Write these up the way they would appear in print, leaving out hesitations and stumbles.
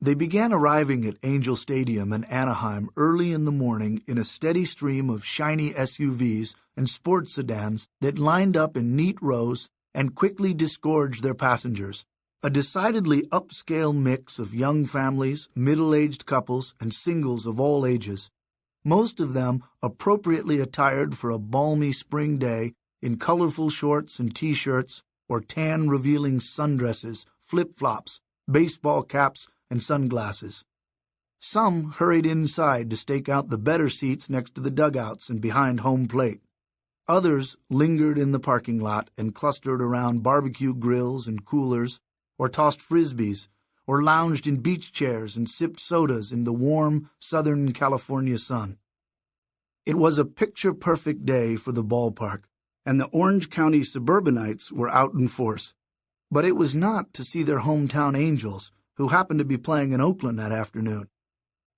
They began arriving at Angel Stadium in Anaheim early in the morning in a steady stream of shiny SUVs and sports sedans that lined up in neat rows and quickly disgorged their passengers, a decidedly upscale mix of young families, middle-aged couples, and singles of all ages, most of them appropriately attired for a balmy spring day in colorful shorts and T-shirts or tan-revealing sundresses, flip-flops, baseball caps, and sunglasses. Some hurried inside to stake out the better seats next to the dugouts and behind home plate. Others lingered in the parking lot and clustered around barbecue grills and coolers, or tossed frisbees, or lounged in beach chairs and sipped sodas in the warm Southern California sun. It was a picture-perfect day for the ballpark, and the Orange County suburbanites were out in force. But it was not to see their hometown Angels, who happened to be playing in Oakland that afternoon.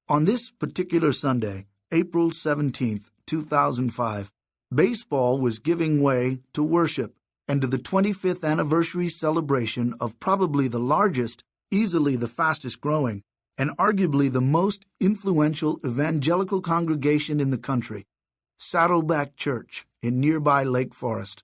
On this particular Sunday, April 17, 2005, baseball was giving way to worship and to the 25th anniversary celebration of probably the largest, easily the fastest growing, and arguably the most influential evangelical congregation in the country, Saddleback Church in nearby Lake Forest.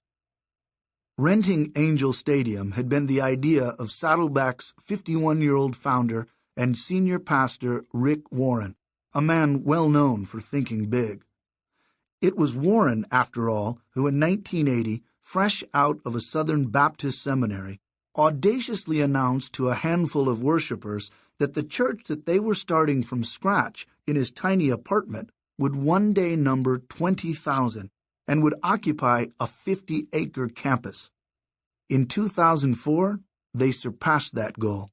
Renting Angel Stadium had been the idea of Saddleback's 51-year-old founder and senior pastor Rick Warren, a man well known for thinking big. It was Warren, after all, who in 1980, fresh out of a Southern Baptist seminary, audaciously announced to a handful of worshipers that the church that they were starting from scratch in his tiny apartment would one day number 20,000 and would occupy a 50-acre campus. In 2004, they surpassed that goal.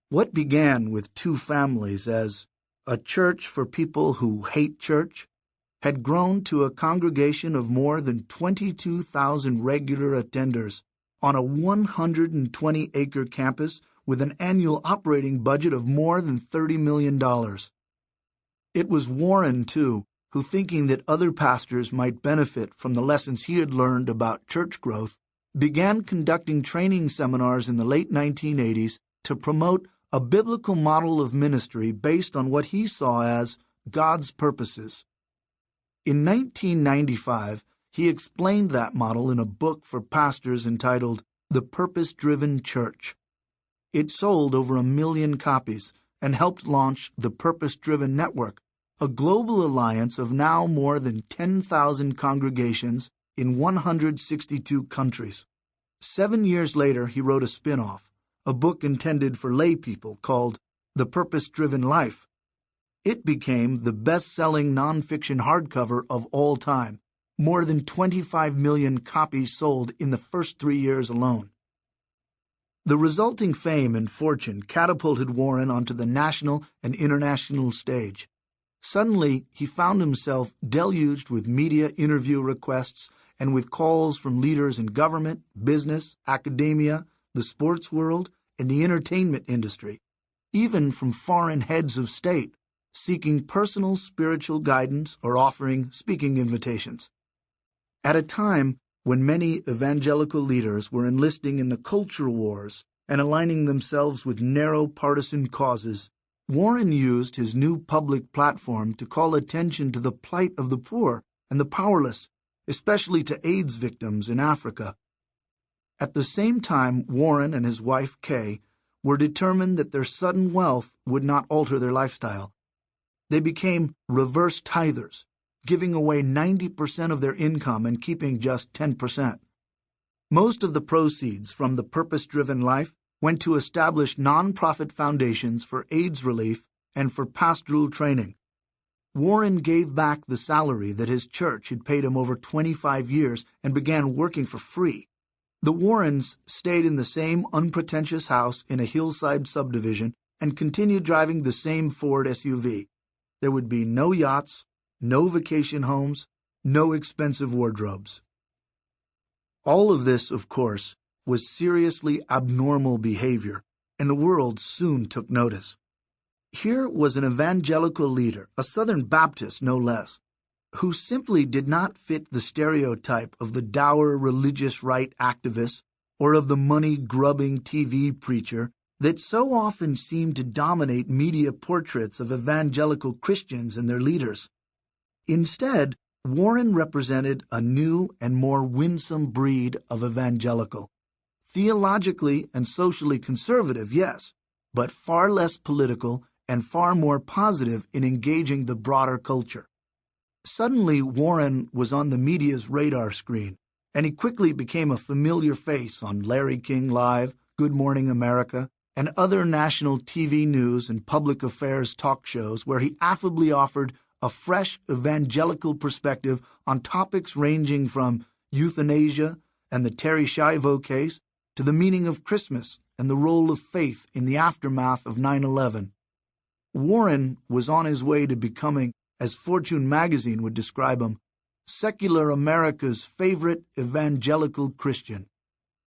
What began with two families as a church for people who hate church had grown to a congregation of more than 22,000 regular attenders on a 120-acre campus with an annual operating budget of more than $30 million. It was Warren, too, who, thinking that other pastors might benefit from the lessons he had learned about church growth, began conducting training seminars in the late 1980s to promote a biblical model of ministry based on what he saw as God's purposes. In 1995, he explained that model in a book for pastors entitled The Purpose-Driven Church. It sold over 1 million copies and helped launch the Purpose-Driven Network, a global alliance of now more than 10,000 congregations in 162 countries. 7 years later, he wrote a spin-off, a book intended for lay people called The Purpose-Driven Life. It became the best-selling nonfiction hardcover of all time, more than 25 million copies sold in the first 3 years alone. The resulting fame and fortune catapulted Warren onto the national and international stage. Suddenly, he found himself deluged with media interview requests and with calls from leaders in government, business, academia, the sports world, and the entertainment industry, even from foreign heads of state, seeking personal spiritual guidance or offering speaking invitations. At a time when many evangelical leaders were enlisting in the culture wars and aligning themselves with narrow partisan causes, Warren used his new public platform to call attention to the plight of the poor and the powerless, especially to AIDS victims in Africa. At the same time, Warren and his wife, Kay, were determined that their sudden wealth would not alter their lifestyle. They became reverse tithers, giving away 90% of their income and keeping just 10%. Most of the proceeds from the purpose-driven life went to establish nonprofit foundations for AIDS relief and for pastoral training. Warren gave back the salary that his church had paid him over 25 years and began working for free. The Warrens stayed in the same unpretentious house in a hillside subdivision and continued driving the same Ford SUV. There would be no yachts, no vacation homes, no expensive wardrobes. All of this, of course, was seriously abnormal behavior, and the world soon took notice. Here was an evangelical leader, a Southern Baptist no less, who simply did not fit the stereotype of the dour religious right activist or of the money-grubbing TV preacher that so often seem to dominate media portraits of evangelical Christians and their leaders. Instead, Warren represented a new and more winsome breed of evangelical. Theologically and socially conservative, yes, but far less political and far more positive in engaging the broader culture. Suddenly, Warren was on the media's radar screen, and he quickly became a familiar face on Larry King Live, Good Morning America, and other national TV news and public affairs talk shows where he affably offered a fresh evangelical perspective on topics ranging from euthanasia and the Terry Schiavo case to the meaning of Christmas and the role of faith in the aftermath of 9/11. Warren was on his way to becoming, as Fortune magazine would describe him, secular America's favorite evangelical Christian.